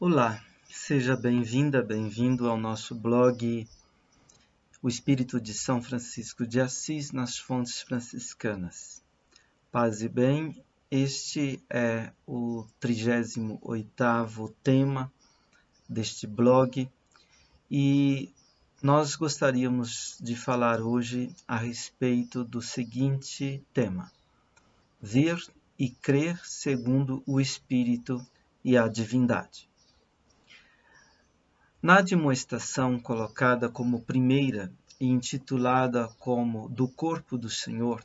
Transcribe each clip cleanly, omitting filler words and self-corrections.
Olá, seja bem-vinda, bem-vindo ao nosso blog O Espírito de São Francisco de Assis nas Fontes Franciscanas. Paz e bem, este é o 38º tema deste blog e nós gostaríamos de falar hoje a respeito do seguinte tema: ver e crer segundo o Espírito e a divindade. Na admoestação colocada como primeira e intitulada como do corpo do Senhor,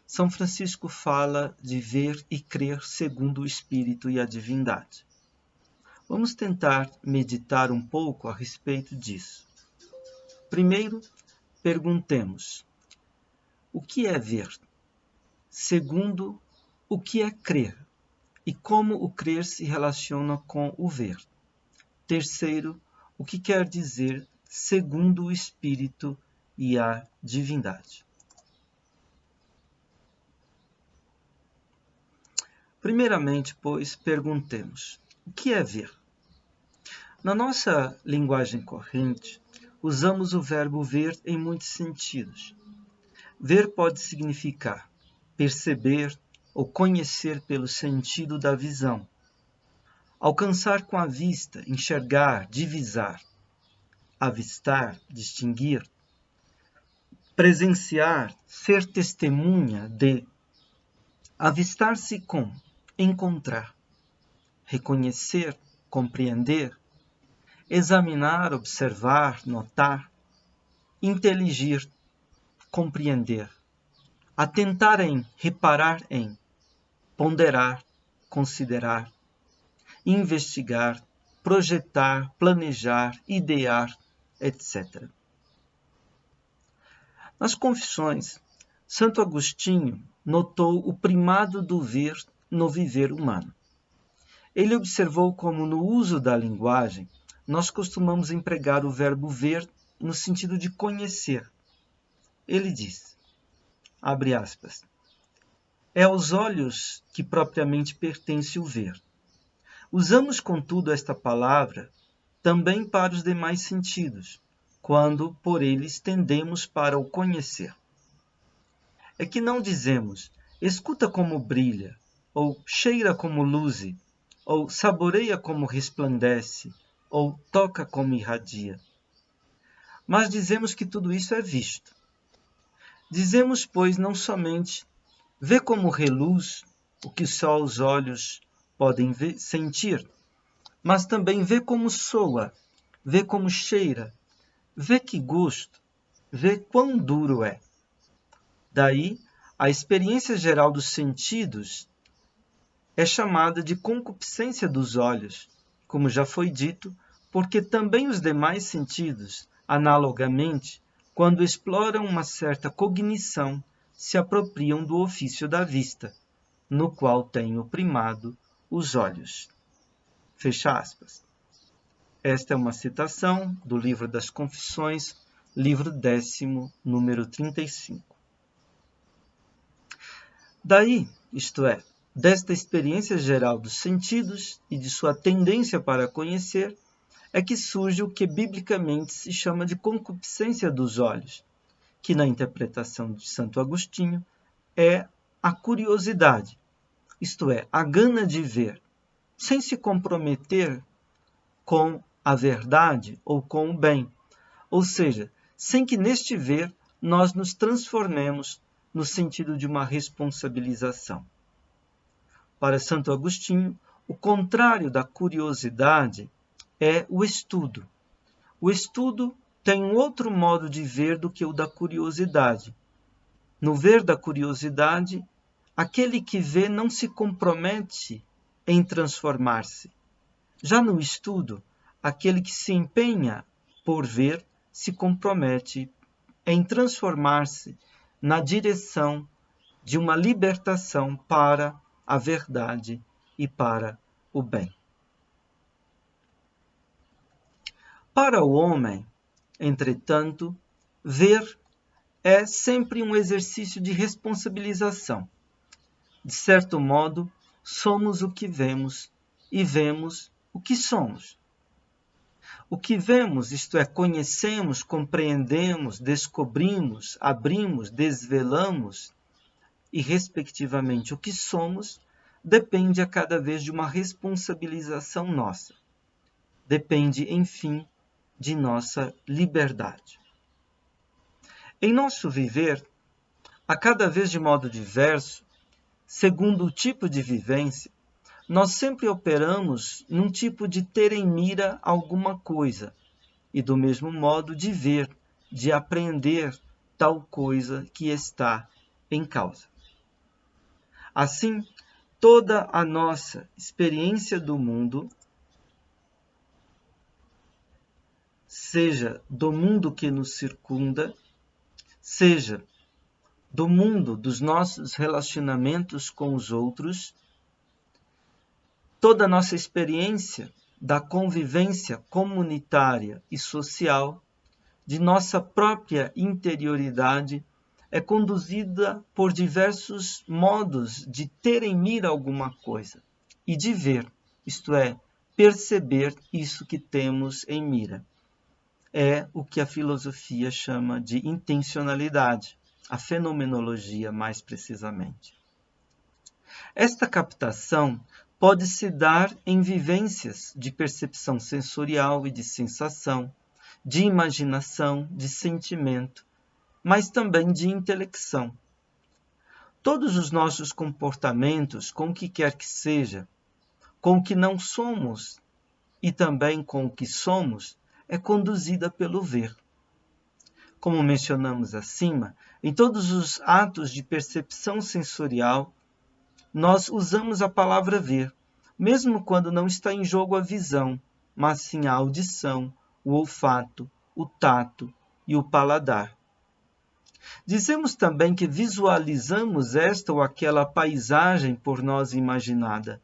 São Francisco fala de ver e crer segundo o Espírito e a divindade. Vamos tentar meditar um pouco a respeito disso. Primeiro, perguntemos: o que é ver? Segundo, o que é crer? E como o crer se relaciona com o ver? Terceiro, o que quer dizer segundo o Espírito e a divindade? Primeiramente, pois, perguntemos: o que é ver? Na nossa linguagem corrente, usamos o verbo ver em muitos sentidos. Ver pode significar perceber ou conhecer pelo sentido da visão. Alcançar com a vista, enxergar, divisar. Avistar, distinguir. Presenciar, ser testemunha de. Avistar-se com encontrar. Reconhecer, compreender. Examinar, observar, notar. Inteligir, compreender. Atentar em, reparar em. Ponderar, considerar. Investigar, projetar, planejar, idear, etc. Nas Confissões, Santo Agostinho notou o primado do ver no viver humano. Ele observou como no uso da linguagem nós costumamos empregar o verbo ver no sentido de conhecer. Ele diz, abre aspas, é aos olhos que propriamente pertence o ver. Usamos, contudo, esta palavra também para os demais sentidos, quando por eles tendemos para o conhecer. É que não dizemos, escuta como brilha, ou cheira como luze, ou saboreia como resplandece, ou toca como irradia. Mas dizemos que tudo isso é visto. Dizemos, pois, não somente vê como reluz o que só os olhos podem sentir, mas também vê como soa, vê como cheira, vê que gosto, vê quão duro é. Daí, a experiência geral dos sentidos é chamada de concupiscência dos olhos, como já foi dito, porque também os demais sentidos, analogamente, quando exploram uma certa cognição, se apropriam do ofício da vista, no qual tem o primado os olhos. Fecha aspas. Esta é uma citação do Livro das Confissões, livro 10º, número 35. Daí, isto é, desta experiência geral dos sentidos e de sua tendência para conhecer, é que surge o que biblicamente se chama de concupiscência dos olhos, que na interpretação de Santo Agostinho é a curiosidade, isto é, a gana de ver, sem se comprometer com a verdade ou com o bem, ou seja, sem que neste ver nós nos transformemos no sentido de uma responsabilização. Para Santo Agostinho, o contrário da curiosidade é o estudo. O estudo tem um outro modo de ver do que o da curiosidade. No ver da curiosidade, aquele que vê não se compromete em transformar-se. Já no estudo, aquele que se empenha por ver se compromete em transformar-se na direção de uma libertação para a verdade e para o bem. Para o homem, entretanto, ver é sempre um exercício de responsabilização. De certo modo, somos o que vemos e vemos o que somos. O que vemos, isto é, conhecemos, compreendemos, descobrimos, abrimos, desvelamos e, respectivamente, o que somos, depende a cada vez de uma responsabilização nossa. Depende, enfim, de nossa liberdade. Em nosso viver, a cada vez de modo diverso, segundo o tipo de vivência, nós sempre operamos num tipo de ter em mira alguma coisa e, do mesmo modo, de ver, de apreender tal coisa que está em causa. Assim, toda a nossa experiência do mundo, seja do mundo que nos circunda, seja do mundo dos nossos relacionamentos com os outros, toda a nossa experiência da convivência comunitária e social, de nossa própria interioridade, é conduzida por diversos modos de ter em mira alguma coisa e de ver, isto é, perceber isso que temos em mira. É o que a filosofia chama de intencionalidade, a fenomenologia mais precisamente. Esta captação pode se dar em vivências de percepção sensorial e de sensação, de imaginação, de sentimento, mas também de intelecção. Todos os nossos comportamentos, com o que quer que seja, com o que não somos e também com o que somos, é conduzida pelo ver. Como mencionamos acima, em todos os atos de percepção sensorial, nós usamos a palavra ver, mesmo quando não está em jogo a visão, mas sim a audição, o olfato, o tato e o paladar. Dizemos também que visualizamos esta ou aquela paisagem por nós imaginada,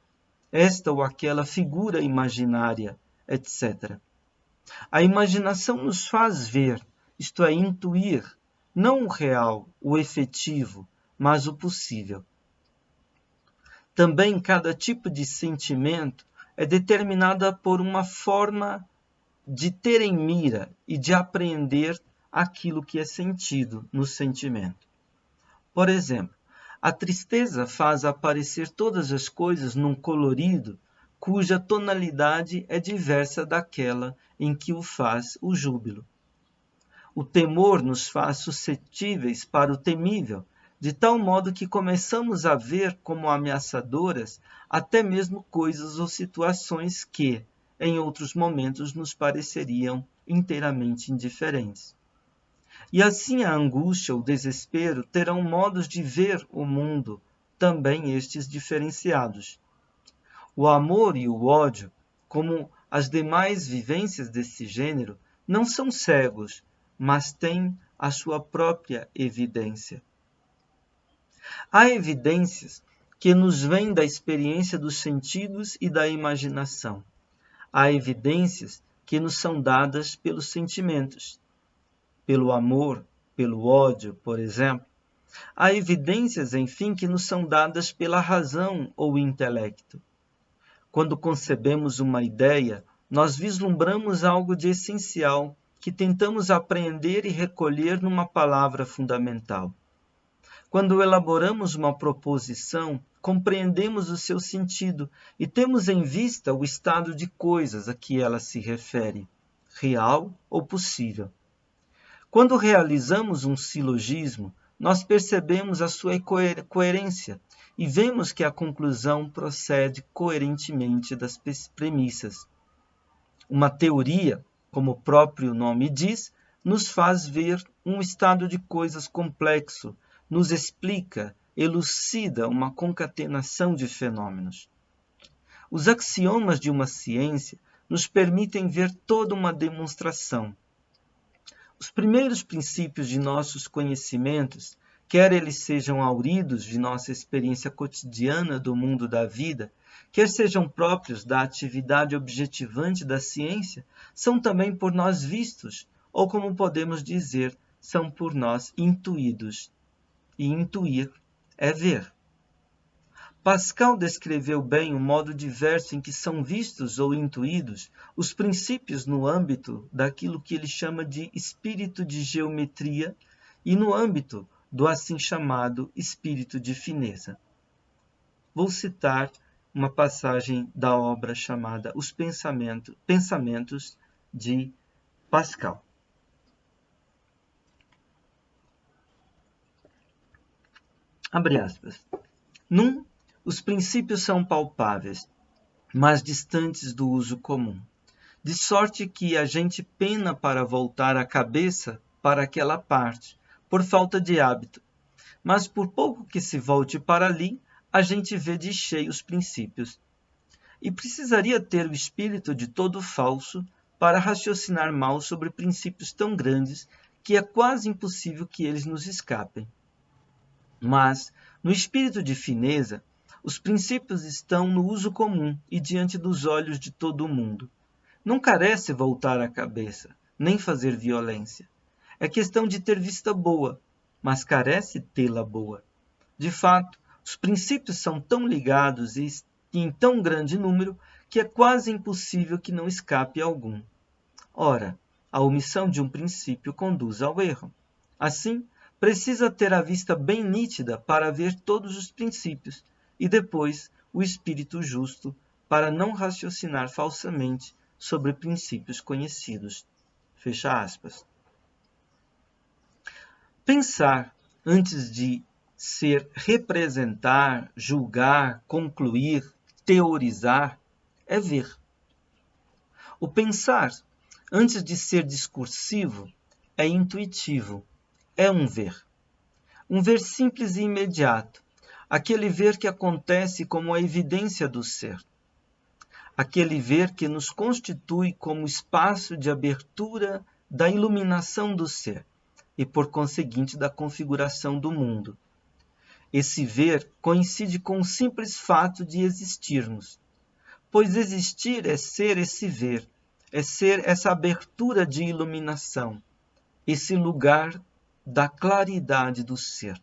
esta ou aquela figura imaginária, etc. A imaginação nos faz ver, isto é, intuir, não o real, o efetivo, mas o possível. Também cada tipo de sentimento é determinada por uma forma de ter em mira e de apreender aquilo que é sentido no sentimento. Por exemplo, a tristeza faz aparecer todas as coisas num colorido cuja tonalidade é diversa daquela em que o faz o júbilo. O temor nos faz suscetíveis para o temível, de tal modo que começamos a ver como ameaçadoras até mesmo coisas ou situações que, em outros momentos, nos pareceriam inteiramente indiferentes. E assim a angústia, o desespero, terão modos de ver o mundo, também estes diferenciados. O amor e o ódio, como as demais vivências desse gênero, não são cegos, mas têm a sua própria evidência. Há evidências que nos vêm da experiência dos sentidos e da imaginação. Há evidências que nos são dadas pelos sentimentos, pelo amor, pelo ódio, por exemplo. Há evidências, enfim, que nos são dadas pela razão ou intelecto. Quando concebemos uma ideia, nós vislumbramos algo de essencial que tentamos apreender e recolher numa palavra fundamental. Quando elaboramos uma proposição, compreendemos o seu sentido e temos em vista o estado de coisas a que ela se refere, real ou possível. Quando realizamos um silogismo, nós percebemos a sua coerência e vemos que a conclusão procede coerentemente das premissas. Uma teoria, como o próprio nome diz, nos faz ver um estado de coisas complexo, nos explica, elucida uma concatenação de fenômenos. Os axiomas de uma ciência nos permitem ver toda uma demonstração. Os primeiros princípios de nossos conhecimentos, quer eles sejam hauridos de nossa experiência cotidiana do mundo da vida, quer sejam próprios da atividade objetivante da ciência, são também por nós vistos, ou como podemos dizer, são por nós intuídos. E intuir é ver. Pascal descreveu bem o modo diverso em que são vistos ou intuídos os princípios no âmbito daquilo que ele chama de espírito de geometria e no âmbito do assim chamado espírito de fineza. Vou citar uma passagem da obra chamada Os Pensamentos de Pascal. Abre aspas. Os princípios são palpáveis, mas distantes do uso comum, de sorte que a gente pena para voltar a cabeça para aquela parte, por falta de hábito. Mas por pouco que se volte para ali, a gente vê de cheio os princípios. E precisaria ter o espírito de todo falso para raciocinar mal sobre princípios tão grandes que é quase impossível que eles nos escapem. Mas, no espírito de fineza, os princípios estão no uso comum e diante dos olhos de todo o mundo. Não carece voltar a cabeça, nem fazer violência. É questão de ter vista boa, mas carece tê-la boa. De fato, os princípios são tão ligados e em tão grande número que é quase impossível que não escape algum. Ora, a omissão de um princípio conduz ao erro. Assim, precisa ter a vista bem nítida para ver todos os princípios, e depois o espírito justo para não raciocinar falsamente sobre princípios conhecidos. Fecha aspas. Pensar antes de ser representar, julgar, concluir, teorizar, é ver. O pensar antes de ser discursivo é intuitivo, é um ver. Um ver simples e imediato, aquele ver que acontece como a evidência do ser. Aquele ver que nos constitui como espaço de abertura da iluminação do ser e, por conseguinte, da configuração do mundo. Esse ver coincide com o simples fato de existirmos, pois existir é ser esse ver, é ser essa abertura de iluminação, esse lugar da claridade do ser.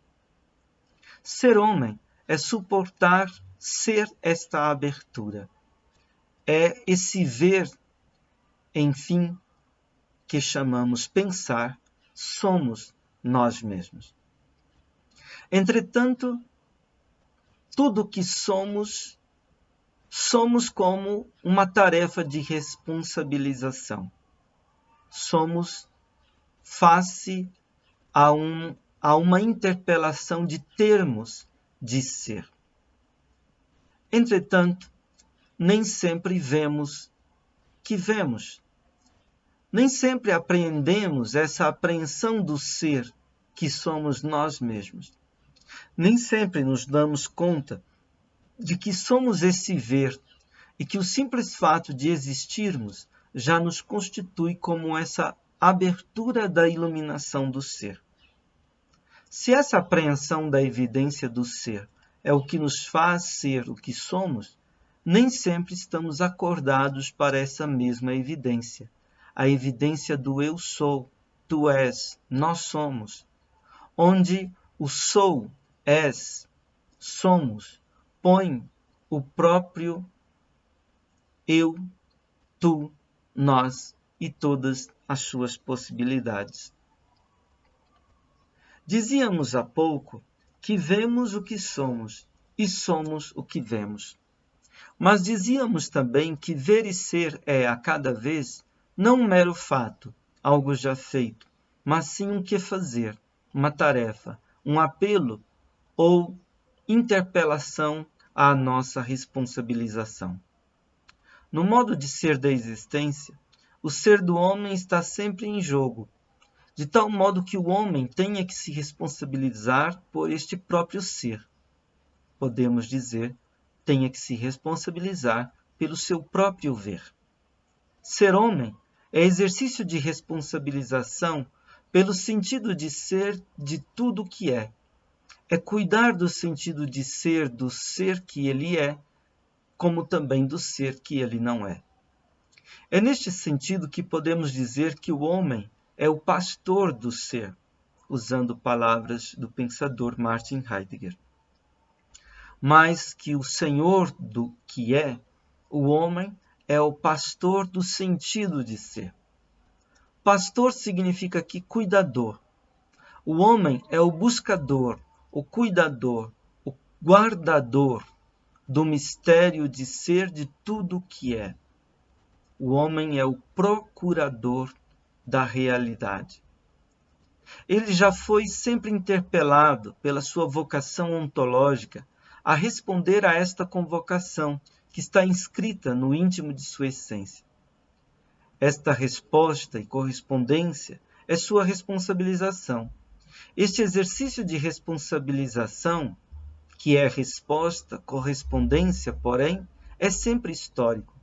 Ser homem é suportar ser esta abertura. É esse ver, enfim, que chamamos pensar, somos nós mesmos. Entretanto, tudo o que somos, somos como uma tarefa de responsabilização. Somos face a uma interpelação de termos de ser. Entretanto, nem sempre vemos que vemos. Nem sempre apreendemos essa apreensão do ser que somos nós mesmos. Nem sempre nos damos conta de que somos esse ver e que o simples fato de existirmos já nos constitui como essa abertura da iluminação do ser. Se essa apreensão da evidência do ser é o que nos faz ser o que somos, nem sempre estamos acordados para essa mesma evidência, a evidência do eu sou, tu és, nós somos, onde o sou, és, somos, põe o próprio eu, tu, nós e todas as suas possibilidades. Dizíamos há pouco que vemos o que somos e somos o que vemos. Mas dizíamos também que ver e ser é, a cada vez, não um mero fato, algo já feito, mas sim um que fazer, uma tarefa, um apelo ou interpelação à nossa responsabilização. No modo de ser da existência, o ser do homem está sempre em jogo, de tal modo que o homem tenha que se responsabilizar por este próprio ser. Podemos dizer, tenha que se responsabilizar pelo seu próprio ver. Ser homem é exercício de responsabilização pelo sentido de ser de tudo o que é. É cuidar do sentido de ser do ser que ele é, como também do ser que ele não é. É neste sentido que podemos dizer que o homem é o pastor do ser, usando palavras do pensador Martin Heidegger. mais que o senhor do que é, o homem é o pastor do sentido de ser. Pastor significa aqui cuidador. O homem é o buscador, o cuidador, o guardador do mistério de ser de tudo o que é. O homem é o procurador da realidade. Ele já foi sempre interpelado pela sua vocação ontológica a responder a esta convocação que está inscrita no íntimo de sua essência. Esta resposta e correspondência é sua responsabilização. Este exercício de responsabilização, que é resposta, correspondência, porém, é sempre histórico.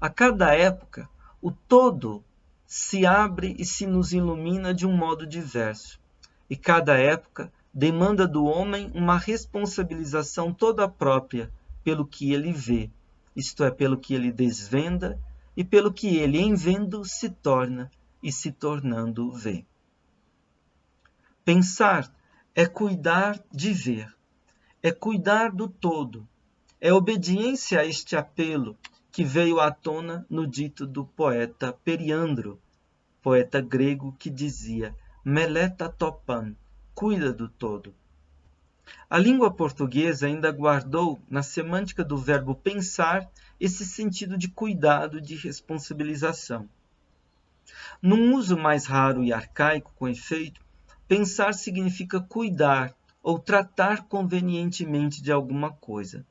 A cada época, o todo se abre e se nos ilumina de um modo diverso. E cada época demanda do homem uma responsabilização toda própria pelo que ele vê, isto é, pelo que ele desvenda e pelo que ele, em vendo, se torna e se tornando vê. Pensar é cuidar de ver, é cuidar do todo, é obediência a este apelo que veio à tona no dito do poeta Periandro, poeta grego que dizia meleta topan, cuida do todo. A língua portuguesa ainda guardou, na semântica do verbo pensar, esse sentido de cuidado e de responsabilização. Num uso mais raro e arcaico, com efeito, pensar significa cuidar ou tratar convenientemente de alguma coisa.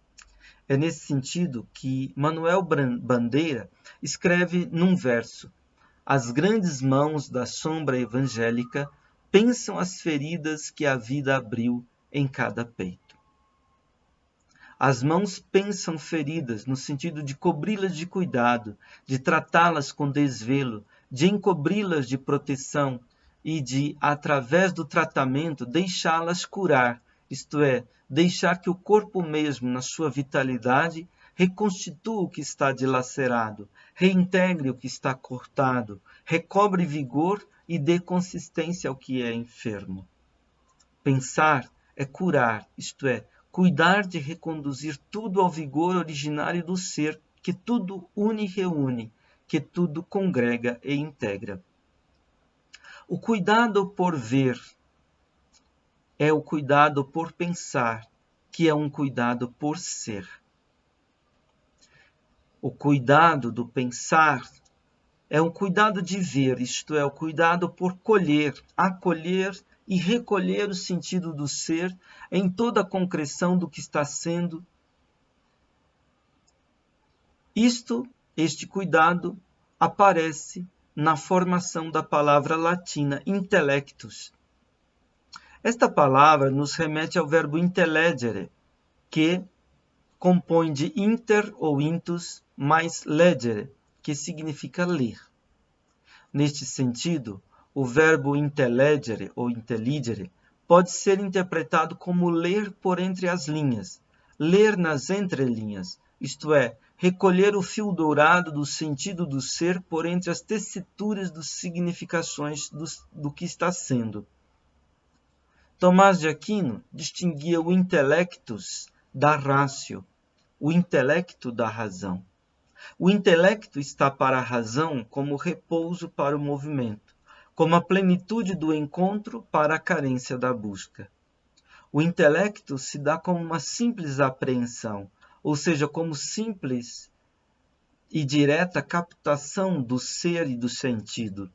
É nesse sentido que Manuel Bandeira escreve num verso: as grandes mãos da sombra evangélica pensam as feridas que a vida abriu em cada peito. As mãos pensam feridas no sentido de cobri-las de cuidado, de tratá-las com desvelo, de encobri-las de proteção e de, através do tratamento, deixá-las curar, isto é, deixar que o corpo mesmo, na sua vitalidade, reconstitua o que está dilacerado, reintegre o que está cortado, recobre vigor e dê consistência ao que é enfermo. Pensar é curar, isto é, cuidar de reconduzir tudo ao vigor originário do ser, que tudo une e reúne, que tudo congrega e integra. O cuidado por ver é o cuidado por pensar, que é um cuidado por ser. O cuidado do pensar é um cuidado de ver, isto é, o cuidado por colher, acolher e recolher o sentido do ser em toda a concreção do que está sendo. Este cuidado aparece na formação da palavra latina intellectus. Esta palavra nos remete ao verbo intellegere, que compõe de inter ou intus mais legere, que significa ler. Neste sentido, o verbo intellegere ou intelligere pode ser interpretado como ler por entre as linhas, ler nas entrelinhas, isto é, recolher o fio dourado do sentido do ser por entre as tessituras das significações do que está sendo. Tomás de Aquino distinguia o intellectus da ratio, o intelecto da razão. O intelecto está para a razão como repouso para o movimento, como a plenitude do encontro para a carência da busca. O intelecto se dá como uma simples apreensão, ou seja, como simples e direta captação do ser e do sentido.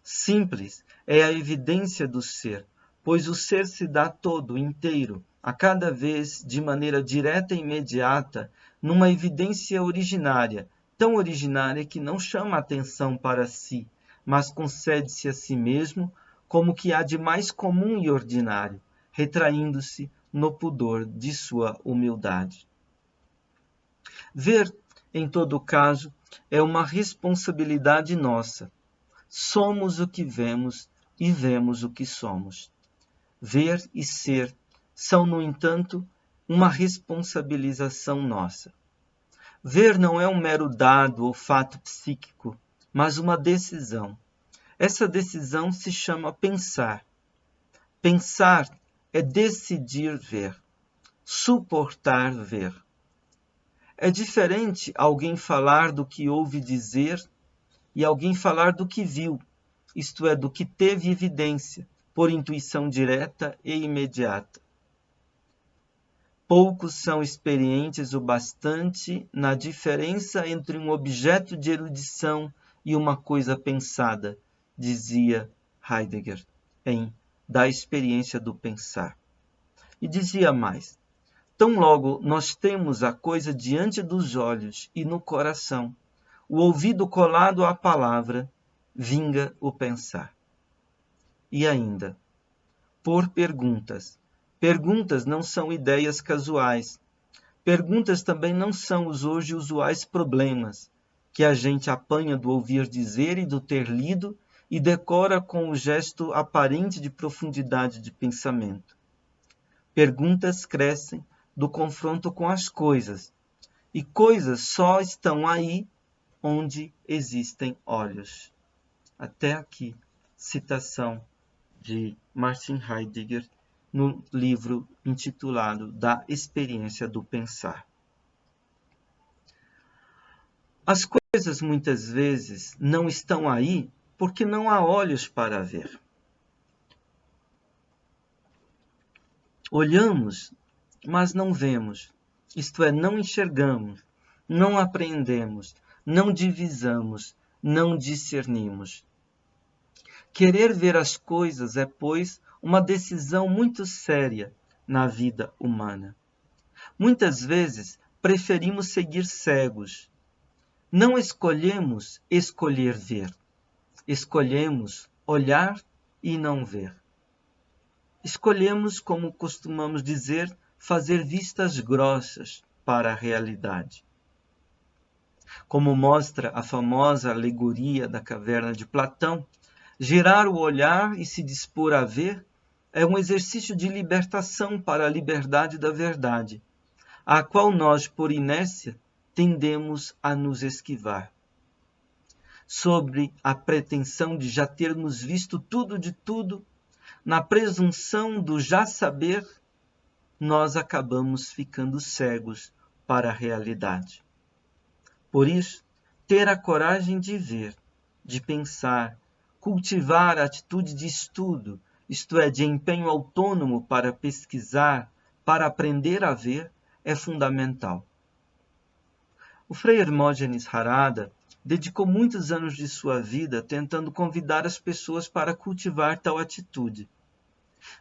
Simples é a evidência do ser, pois o ser se dá todo, inteiro, a cada vez de maneira direta e imediata, numa evidência originária, tão originária que não chama atenção para si, mas concede-se a si mesmo como que há de mais comum e ordinário, retraindo-se no pudor de sua humildade. Ver, em todo caso, é uma responsabilidade nossa. Somos o que vemos e vemos o que somos. Ver e ser são, no entanto, uma responsabilização nossa. Ver não é um mero dado ou fato psíquico, mas uma decisão. Essa decisão se chama pensar. Pensar é decidir ver. suportar ver. É diferente alguém falar do que ouve dizer e alguém falar do que viu, isto é, do que teve evidência, por intuição direta e imediata. Poucos são experientes o bastante na diferença entre um objeto de erudição e uma coisa pensada, dizia Heidegger em Da Experiência do Pensar. E dizia mais: tão logo nós temos a coisa diante dos olhos e no coração, o ouvido colado à palavra, vinga o pensar. E ainda, por perguntas. Perguntas não são ideias casuais. Perguntas também não são os hoje usuais problemas, que a gente apanha do ouvir dizer e do ter lido e decora com o gesto aparente de profundidade de pensamento. Perguntas crescem do confronto com as coisas, e coisas só estão aí onde existem olhos. Até aqui, citação de Martin Heidegger no livro intitulado Da Experiência do Pensar. As coisas muitas vezes não estão aí porque não há olhos para ver. Olhamos, mas não vemos, isto é, não enxergamos, não apreendemos, não divisamos, não discernimos. Querer ver as coisas é, pois, uma decisão muito séria na vida humana. Muitas vezes preferimos seguir cegos. Não escolhemos escolher ver. Escolhemos olhar e não ver. Escolhemos, como costumamos dizer, fazer vistas grossas para a realidade. Como mostra a famosa alegoria da caverna de Platão, girar o olhar e se dispor a ver é um exercício de libertação para a liberdade da verdade, à qual nós, por inércia, tendemos a nos esquivar. Sobre a pretensão de já termos visto tudo de tudo, na presunção do já saber, nós acabamos ficando cegos para a realidade. Por isso, ter a coragem de ver, de pensar, cultivar a atitude de estudo, isto é, de empenho autônomo para pesquisar, para aprender a ver, é fundamental. O Frei Hermógenes Harada dedicou muitos anos de sua vida tentando convidar as pessoas para cultivar tal atitude.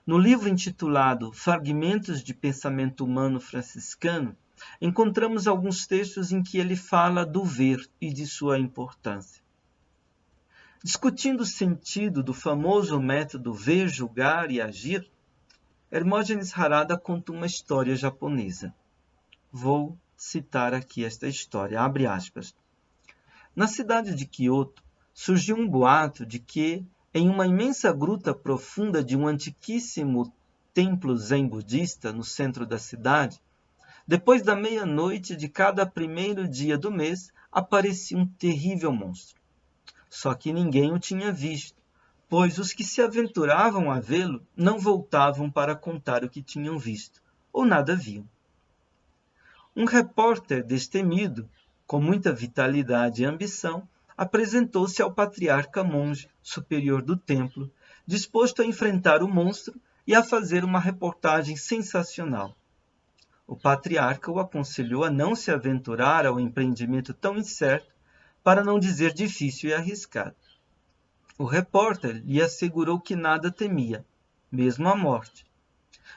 No livro intitulado Fragmentos de Pensamento Humano Franciscano, encontramos alguns textos em que ele fala do ver e de sua importância. Discutindo o sentido do famoso método ver, julgar e agir, Hermógenes Harada conta uma história japonesa. Vou citar aqui esta história, abre aspas. Na cidade de Kyoto, surgiu um boato de que, em uma imensa gruta profunda de um antiquíssimo templo zen budista no centro da cidade, depois da meia-noite de cada primeiro dia do mês, aparecia um terrível monstro. Só que ninguém o tinha visto, pois os que se aventuravam a vê-lo não voltavam para contar o que tinham visto, ou nada viam. Um repórter destemido, com muita vitalidade e ambição, apresentou-se ao patriarca monge superior do templo, disposto a enfrentar o monstro e a fazer uma reportagem sensacional. O patriarca o aconselhou a não se aventurar ao empreendimento tão incerto, para não dizer difícil e arriscado. O repórter lhe assegurou que nada temia, mesmo a morte.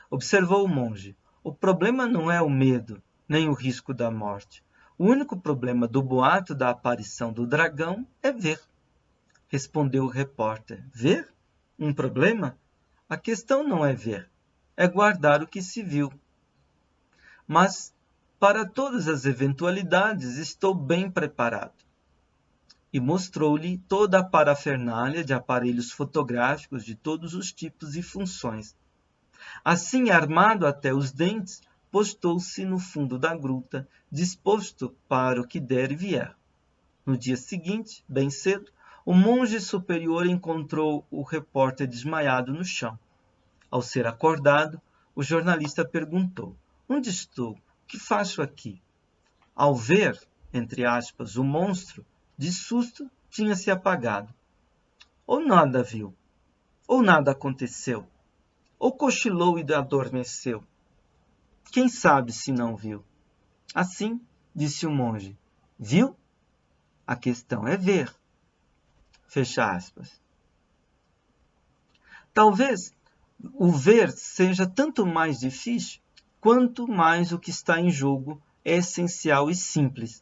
Observou o monge: o problema não é o medo, nem o risco da morte. O único problema do boato da aparição do dragão é ver. Respondeu o repórter: ver? Um problema? A questão não é ver, é guardar o que se viu. Mas, para todas as eventualidades, estou bem preparado. E mostrou-lhe toda a parafernália de aparelhos fotográficos de todos os tipos e funções. Assim, armado até os dentes, postou-se no fundo da gruta, disposto para o que der e vier. No dia seguinte, bem cedo, o monge superior encontrou o repórter desmaiado no chão. Ao ser acordado, o jornalista perguntou: Onde estou? O que faço aqui? Ao ver, entre aspas, o monstro, de susto, tinha se apagado. Ou nada viu, ou nada aconteceu, ou cochilou e adormeceu. Quem sabe se não viu? Assim, disse o monge, viu? A questão é ver. Fecha aspas. Talvez o ver seja tanto mais difícil, quanto mais o que está em jogo é essencial e simples.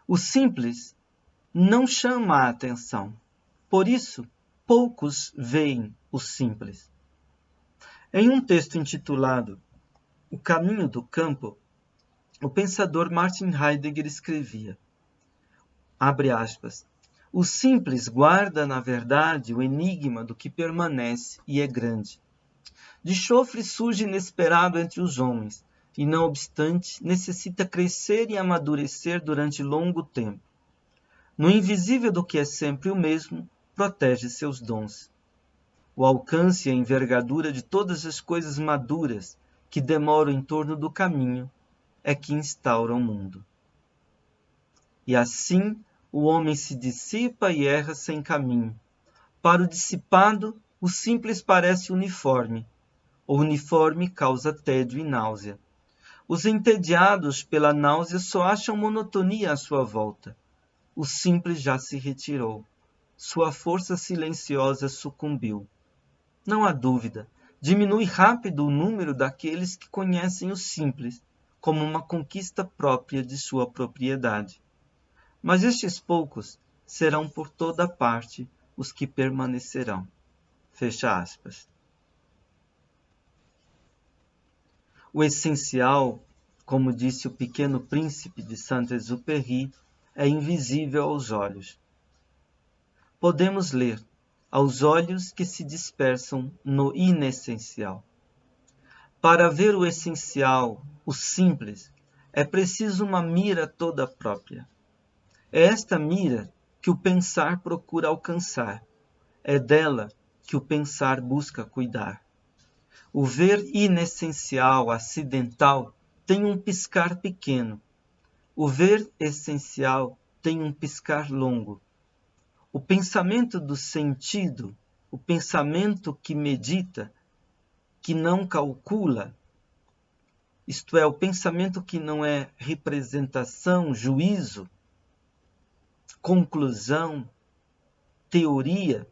O simples não chama a atenção. Por isso, poucos veem o simples. Em um texto intitulado O Caminho do Campo, o pensador Martin Heidegger escrevia, abre aspas, o simples guarda, na verdade, o enigma do que permanece e é grande. De chofre surge inesperado entre os homens, e não obstante, necessita crescer e amadurecer durante longo tempo. No invisível do que é sempre o mesmo, protege seus dons. O alcance e a envergadura de todas as coisas maduras que demoram em torno do caminho é que instaura o mundo. E assim o homem se dissipa e erra sem caminho. Para o dissipado, o simples parece uniforme. O uniforme causa tédio e náusea. Os entediados pela náusea só acham monotonia à sua volta. O simples já se retirou. Sua força silenciosa sucumbiu. Não há dúvida, diminui rápido o número daqueles que conhecem o simples, como uma conquista própria de sua propriedade. Mas estes poucos serão por toda parte os que permanecerão. Fecha aspas. O essencial, como disse o Pequeno Príncipe de Saint-Exupéry, é invisível aos olhos. Podemos ler, aos olhos que se dispersam no inessencial. Para ver o essencial, o simples, é preciso uma mira toda própria. É esta mira que o pensar procura alcançar. É dela que o pensar busca cuidar. O ver inessencial, acidental, tem um piscar pequeno. O ver essencial tem um piscar longo. O pensamento do sentido, o pensamento que medita, que não calcula, isto é, o pensamento que não é representação, juízo, conclusão, teoria,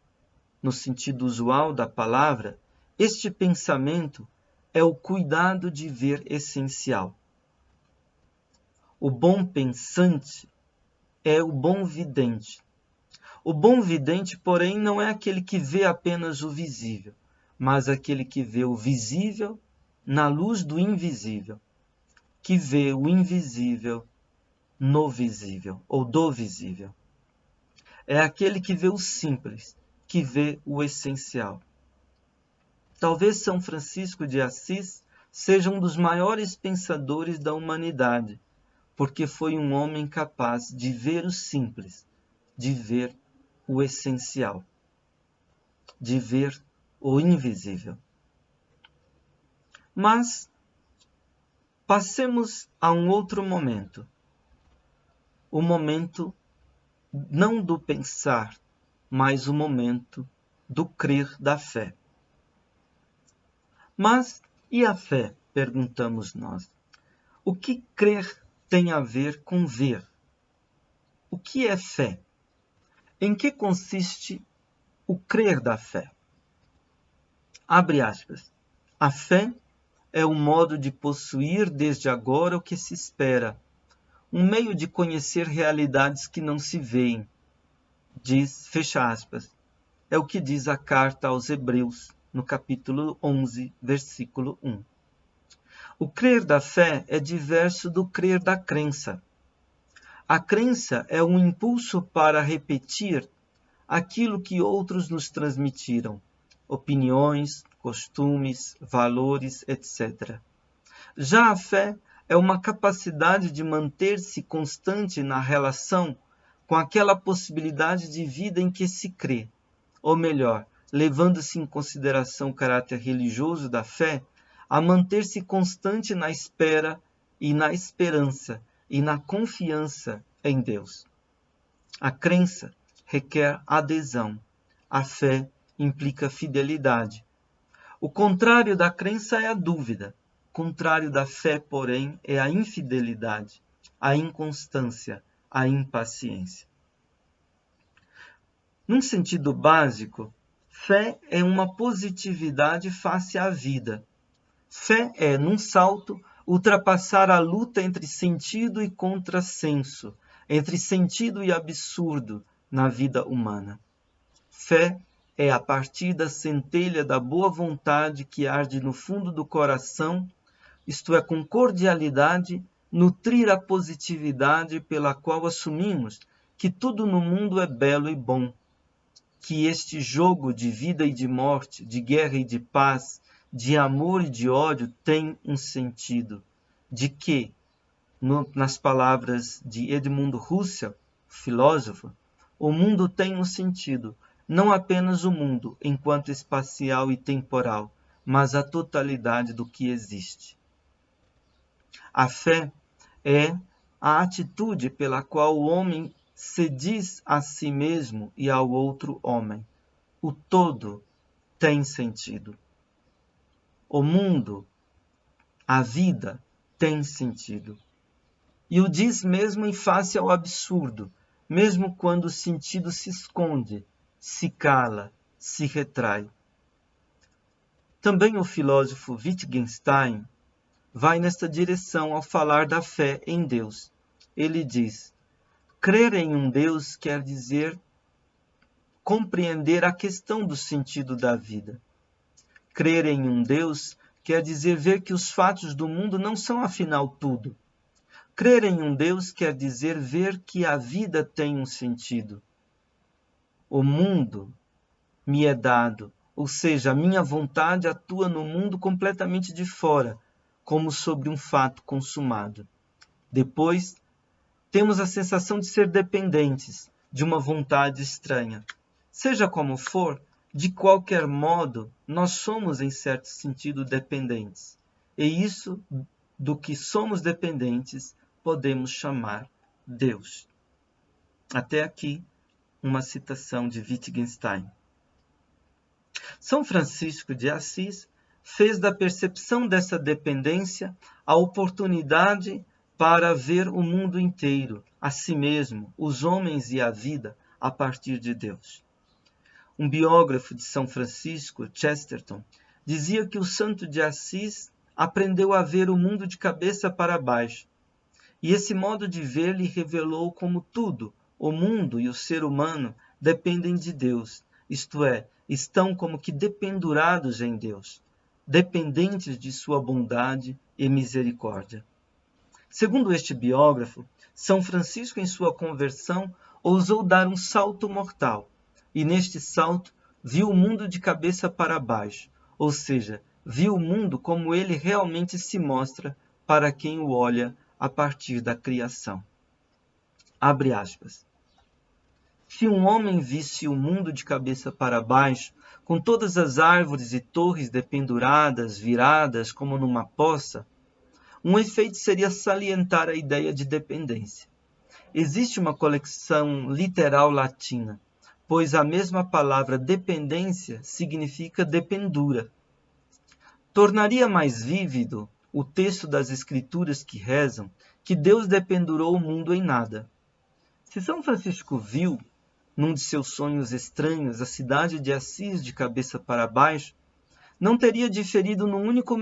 no sentido usual da palavra, este pensamento é o cuidado de ver essencial. O bom pensante é o bom vidente. O bom vidente, porém, não é aquele que vê apenas o visível, mas aquele que vê o visível na luz do invisível, que vê o invisível no visível, ou do visível. É aquele que vê o simples, que vê o essencial. Talvez São Francisco de Assis seja um dos maiores pensadores da humanidade, porque foi um homem capaz de ver o simples, de ver o essencial, de ver o invisível. Mas passemos a um outro momento. O momento não do pensar, mas o momento do crer da fé. Mas e a fé? Perguntamos nós. O que crer tem a ver com ver? O que é fé? Em que consiste o crer da fé? Abre aspas. A fé é o modo de possuir desde agora o que se espera, um meio de conhecer realidades que não se veem. Diz, fecha aspas, é o que diz a carta aos Hebreus, no capítulo 11, versículo 1. O crer da fé é diverso do crer da crença. A crença é um impulso para repetir aquilo que outros nos transmitiram, opiniões, costumes, valores, etc. Já a fé é uma capacidade de manter-se constante na relação com aquela possibilidade de vida em que se crê, ou melhor, levando-se em consideração o caráter religioso da fé, a manter-se constante na espera e na esperança e na confiança em Deus. A crença requer adesão. A fé implica fidelidade. O contrário da crença é a dúvida. O contrário da fé, porém, é a infidelidade, a inconstância, a impaciência. Num sentido básico, fé é uma positividade face à vida. Fé é, num salto, ultrapassar a luta entre sentido e contrassenso, entre sentido e absurdo na vida humana. Fé é, a partir da centelha da boa vontade que arde no fundo do coração, isto é, com cordialidade, nutrir a positividade pela qual assumimos que tudo no mundo é belo e bom, que este jogo de vida e de morte, de guerra e de paz, de amor e de ódio tem um sentido, de que, nas palavras de Edmund Husserl, filósofo, o mundo tem um sentido, não apenas o mundo enquanto espacial e temporal, mas a totalidade do que existe. A fé é a atitude pela qual o homem se diz a si mesmo e ao outro homem: o todo tem sentido. O mundo, a vida, tem sentido. E o diz mesmo em face ao absurdo, mesmo quando o sentido se esconde, se cala, se retrai. Também o filósofo Wittgenstein vai nesta direção ao falar da fé em Deus. Ele diz: crer em um Deus quer dizer compreender a questão do sentido da vida. Crer em um Deus quer dizer ver que os fatos do mundo não são afinal tudo. Crer em um Deus quer dizer ver que a vida tem um sentido. O mundo me é dado, ou seja, a minha vontade atua no mundo completamente de fora, como sobre um fato consumado. Depois, temos a sensação de ser dependentes de uma vontade estranha. Seja como for, de qualquer modo, nós somos em certo sentido dependentes. E isso do que somos dependentes podemos chamar Deus. Até aqui, uma citação de Wittgenstein. São Francisco de Assis fez da percepção dessa dependência a oportunidade para ver o mundo inteiro, a si mesmo, os homens e a vida, a partir de Deus. Um biógrafo de São Francisco, Chesterton, dizia que o santo de Assis aprendeu a ver o mundo de cabeça para baixo. E esse modo de ver lhe revelou como tudo, o mundo e o ser humano, dependem de Deus, isto é, estão como que dependurados em Deus, dependentes de sua bondade e misericórdia. Segundo este biógrafo, São Francisco, em sua conversão, ousou dar um salto mortal, e neste salto viu o mundo de cabeça para baixo, ou seja, viu o mundo como ele realmente se mostra para quem o olha a partir da criação. Abre aspas. Se um homem visse o mundo de cabeça para baixo, com todas as árvores e torres dependuradas, viradas como numa poça, um efeito seria salientar a ideia de dependência. Existe uma conexão literal latina, pois a mesma palavra dependência significa dependura. Tornaria mais vívido o texto das Escrituras que rezam que Deus dependurou o mundo em nada. Se São Francisco viu, num de seus sonhos estranhos, a cidade de Assis de cabeça para baixo, não teria diferido num único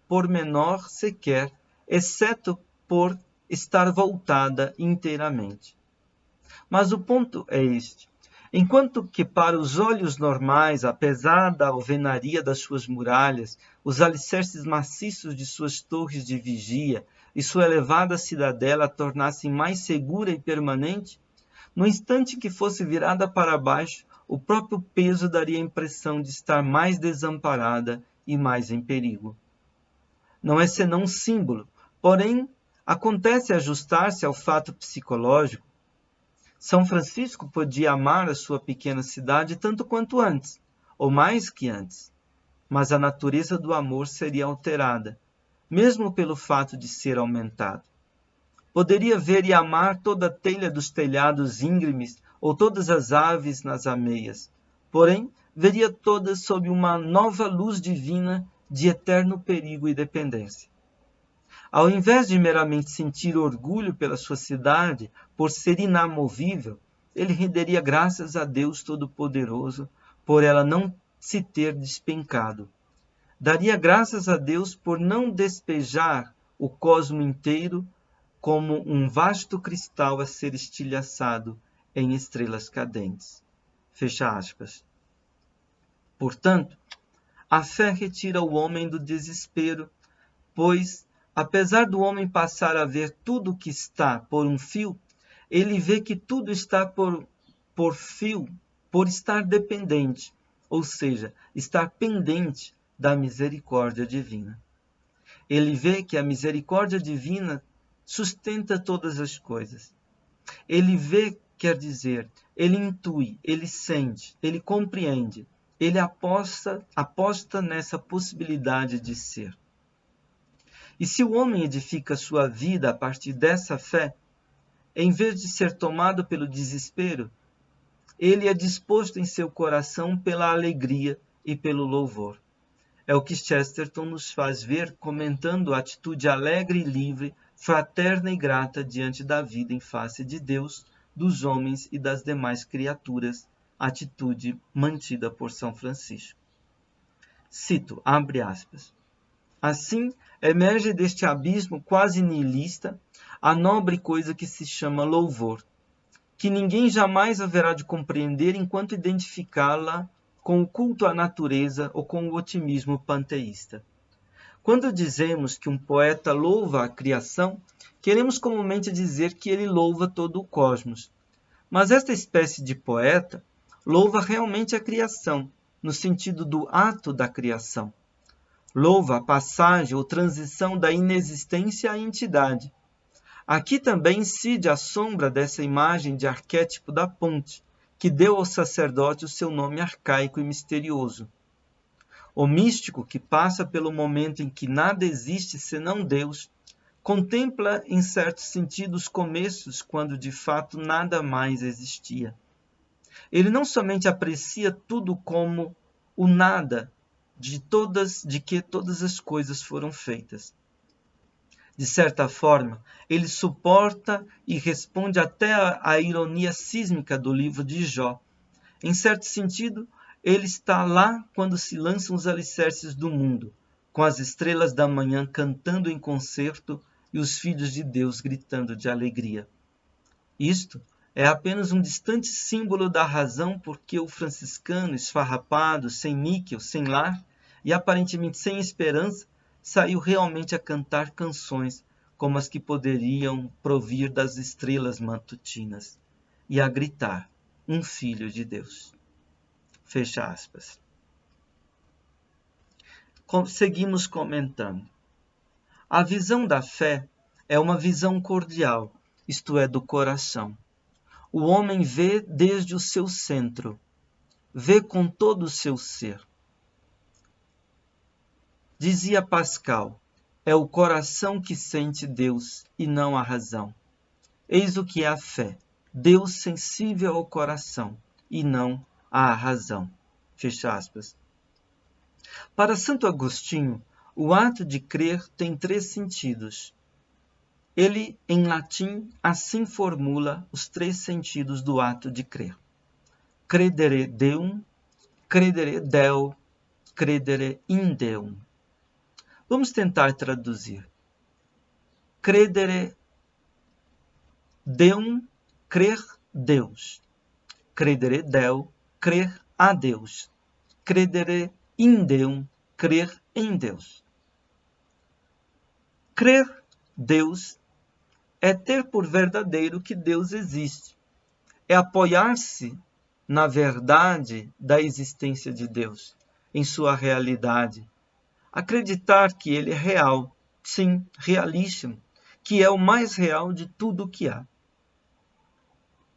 pormenor sequer, exceto por estar voltada inteiramente. Mas o ponto é este. Enquanto que para os olhos normais, apesar da alvenaria das suas muralhas, os alicerces maciços de suas torres de vigia e sua elevada cidadela a tornassem mais segura e permanente, no instante que fosse virada para baixo, o próprio peso daria a impressão de estar mais desamparada e mais em perigo. Não é senão um símbolo, porém, acontece ajustar-se ao fato psicológico. São Francisco podia amar a sua pequena cidade tanto quanto antes, ou mais que antes. mas a natureza do amor seria alterada, mesmo pelo fato de ser aumentado. Poderia ver e amar toda a telha dos telhados íngremes ou todas as aves nas ameias, porém veria todas sob uma nova luz divina de eterno perigo e dependência. Ao invés de meramente sentir orgulho pela sua cidade, por ser inamovível, ele renderia graças a Deus Todo-Poderoso por ela não se ter despencado. Daria graças a Deus por não despejar o cosmo inteiro como um vasto cristal a ser estilhaçado em estrelas cadentes. Fecha aspas. Portanto, a fé retira o homem do desespero, pois, apesar do homem passar a ver tudo o que está por um fio, ele vê que tudo está por fio, por estar dependente, ou seja, estar pendente da misericórdia divina. Ele vê que a misericórdia divina sustenta todas as coisas. Ele vê, quer dizer, ele intui, ele sente, ele compreende, ele aposta nessa possibilidade de ser. E se o homem edifica sua vida a partir dessa fé, em vez de ser tomado pelo desespero, ele é disposto em seu coração pela alegria e pelo louvor. É o que Chesterton nos faz ver comentando a atitude alegre e livre, fraterna e grata diante da vida em face de Deus, dos homens e das demais criaturas, atitude mantida por São Francisco. Cito, abre aspas. Assim, emerge deste abismo quase nihilista a nobre coisa que se chama louvor, que ninguém jamais haverá de compreender enquanto identificá-la com o culto à natureza ou com o otimismo panteísta. Quando dizemos que um poeta louva a criação, queremos comumente dizer que ele louva todo o cosmos. Mas esta espécie de poeta louva realmente a criação, no sentido do ato da criação. Louva a passagem ou transição da inexistência à entidade. Aqui também incide a sombra dessa imagem de arquétipo da ponte, que deu ao sacerdote o seu nome arcaico e misterioso. O místico, que passa pelo momento em que nada existe senão Deus, contempla em certo sentido os começos quando de fato nada mais existia. Ele não somente aprecia tudo como o nada de que todas as coisas foram feitas. De certa forma, ele suporta e responde até à ironia sísmica do livro de Jó. Em certo sentido, ele está lá quando se lançam os alicerces do mundo, com as estrelas da manhã cantando em concerto e os filhos de Deus gritando de alegria. Isto é apenas um distante símbolo da razão por que o franciscano, esfarrapado, sem níquel, sem lar e aparentemente sem esperança, saiu realmente a cantar canções como as que poderiam provir das estrelas matutinas e a gritar, um filho de Deus. Fecha aspas. Seguimos comentando. A visão da fé é uma visão cordial, isto é, do coração. O homem vê desde o seu centro, vê com todo o seu ser. Dizia Pascal, é o coração que sente Deus e não a razão. Eis o que é a fé, Deus sensível ao coração e não à razão. Fecha aspas. Para Santo Agostinho, o ato de crer tem 3 sentidos. Ele, em latim, assim formula os 3 sentidos do ato de crer. Credere Deum, credere Deo, credere in Deum. Vamos tentar traduzir. Credere Deum, crer Deus. Credere Deo, crer a Deus. Credere in Deum, crer em Deus. Crer Deus é ter por verdadeiro que Deus existe. É apoiar-se na verdade da existência de Deus, em sua realidade. Acreditar que ele é real, sim, realíssimo, que é o mais real de tudo o que há.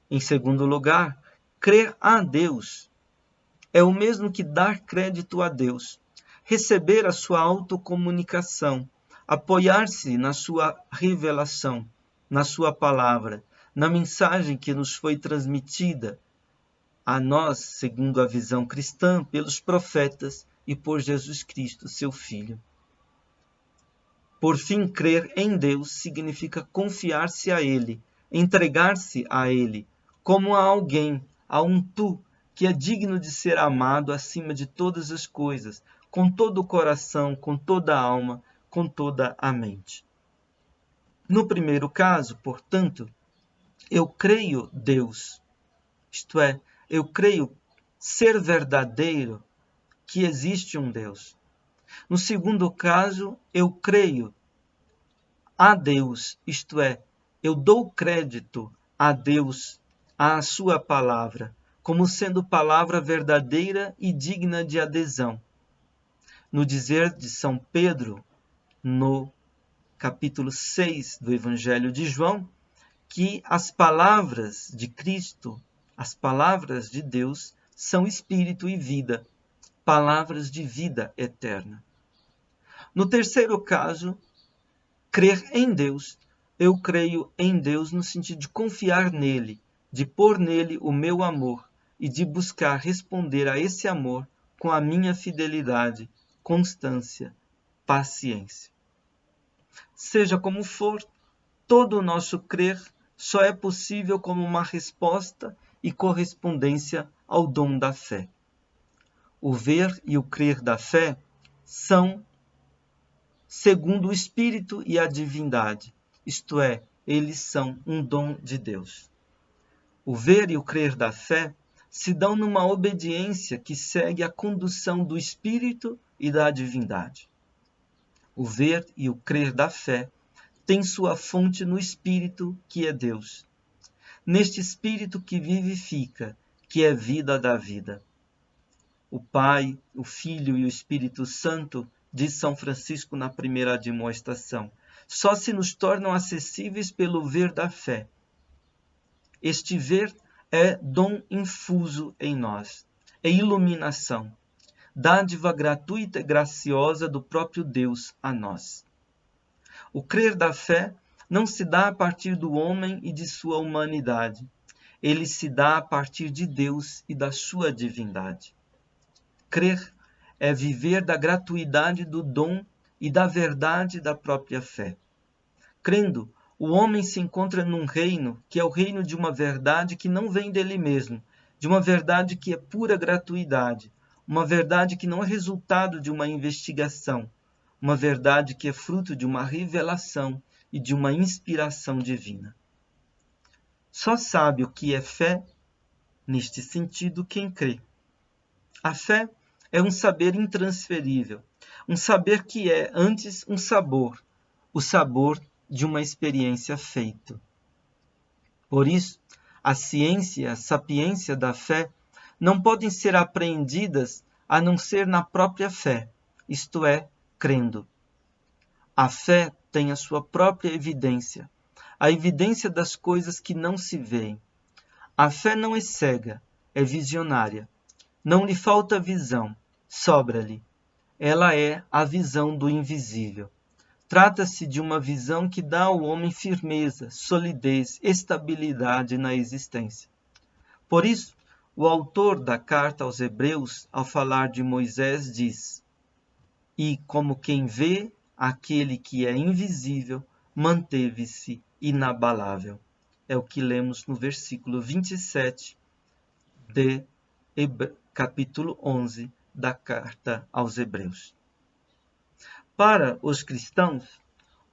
Em segundo lugar, crer a Deus é o mesmo que dar crédito a Deus, receber a sua autocomunicação, apoiar-se na sua revelação, na sua palavra, na mensagem que nos foi transmitida a nós, segundo a visão cristã, pelos profetas e por Jesus Cristo, seu Filho. Por fim, crer em Deus significa confiar-se a Ele, entregar-se a Ele, como a alguém, a um tu, que é digno de ser amado acima de todas as coisas, com todo o coração, com toda a alma, com toda a mente. No primeiro caso, portanto, eu creio Deus, isto é, eu creio ser verdadeiro que existe um Deus. No segundo caso, eu creio a Deus, isto é, eu dou crédito a Deus, à sua palavra, como sendo palavra verdadeira e digna de adesão. No dizer de São Pedro, no capítulo 6 do Evangelho de João, que as palavras de Cristo, as palavras de Deus, são espírito e vida, palavras de vida eterna. No terceiro caso, crer em Deus, eu creio em Deus no sentido de confiar nele, de pôr nele o meu amor e de buscar responder a esse amor com a minha fidelidade, constância, paciência. Seja como for, todo o nosso crer só é possível como uma resposta e correspondência ao dom da fé. O ver e o crer da fé são segundo o Espírito e a divindade, isto é, eles são um dom de Deus. O ver e o crer da fé se dão numa obediência que segue a condução do Espírito e da divindade. O ver e o crer da fé têm sua fonte no Espírito, que é Deus. Neste Espírito que vivifica, que é vida da vida. O Pai, o Filho e o Espírito Santo, diz São Francisco na primeira admoestação, só se nos tornam acessíveis pelo ver da fé. Este ver é dom infuso em nós, é iluminação, dádiva gratuita e graciosa do próprio Deus a nós. O crer da fé não se dá a partir do homem e de sua humanidade. Ele se dá a partir de Deus e da sua divindade. Crer é viver da gratuidade do dom e da verdade da própria fé. Crendo, o homem se encontra num reino que é o reino de uma verdade que não vem dele mesmo, de uma verdade que é pura gratuidade, uma verdade que não é resultado de uma investigação, uma verdade que é fruto de uma revelação e de uma inspiração divina. Só sabe o que é fé, neste sentido, quem crê. A fé é um saber intransferível, um saber que é, antes, um sabor, o sabor de uma experiência feita. Por isso, a ciência e a sapiência da fé não podem ser apreendidas a não ser na própria fé, isto é, crendo. A fé tem a sua própria evidência, a evidência das coisas que não se veem. A fé não é cega, é visionária. Não lhe falta visão, sobra-lhe. Ela é a visão do invisível. Trata-se de uma visão que dá ao homem firmeza, solidez, estabilidade na existência. Por isso, o autor da carta aos Hebreus, ao falar de Moisés, diz: "E como quem vê, aquele que é invisível, manteve-se inabalável." É o que lemos no versículo 27 de capítulo 11 da carta aos Hebreus. Para os cristãos,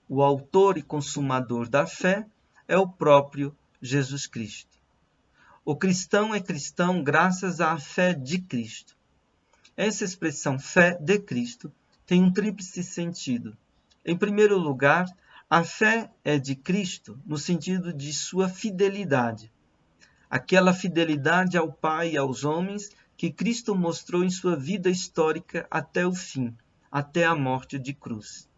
o autor e consumador da fé é o próprio Jesus Cristo. O cristão é cristão graças à fé de Cristo. Essa expressão fé de Cristo tem um tríplice sentido. Em primeiro lugar, a fé é de Cristo no sentido de sua fidelidade. Aquela fidelidade ao Pai e aos homens que Cristo mostrou em sua vida histórica até o fim, até a morte de cruz.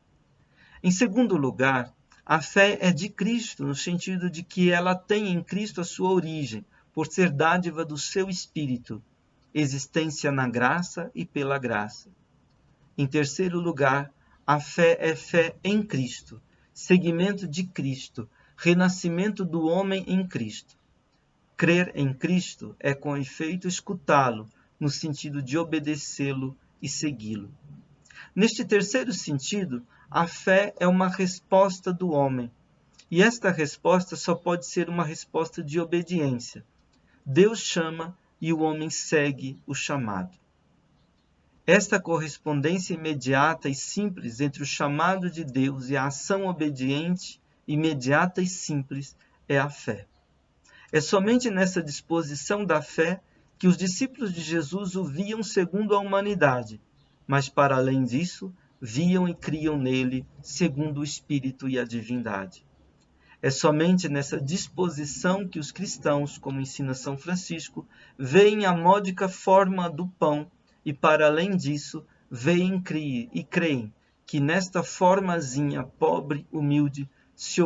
Em segundo lugar, a fé é de Cristo no sentido de que ela tem em Cristo a sua origem, por ser dádiva do seu Espírito, existência na graça e pela graça. Em terceiro lugar, a fé é fé em Cristo, seguimento de Cristo, renascimento do homem em Cristo. Crer em Cristo é, com efeito, escutá-lo, no sentido de obedecê-lo e segui-lo. Neste terceiro sentido, a fé é uma resposta do homem, e esta resposta só pode ser uma resposta de obediência. Deus chama e o homem segue o chamado. Esta correspondência imediata e simples entre o chamado de Deus e a ação obediente, imediata e simples, é a fé. É somente nessa disposição da fé que os discípulos de Jesus o viam segundo a humanidade, mas para além disso, viam e criam nele segundo o Espírito e a divindade. É somente nessa disposição que os cristãos, como ensina São Francisco, veem a módica forma do pão e, para além disso, veem e creem que nesta formazinha pobre, humilde, se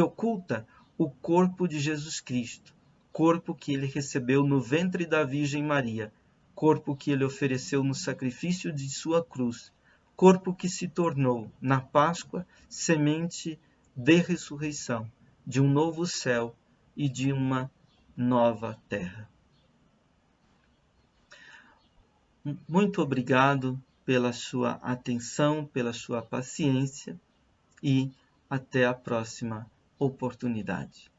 oculta o corpo de Jesus Cristo, corpo que ele recebeu no ventre da Virgem Maria, corpo que ele ofereceu no sacrifício de sua cruz, corpo que se tornou, na Páscoa, semente de ressurreição, de um novo céu e de uma nova terra. Muito obrigado pela sua atenção, pela sua paciência e até a próxima oportunidade.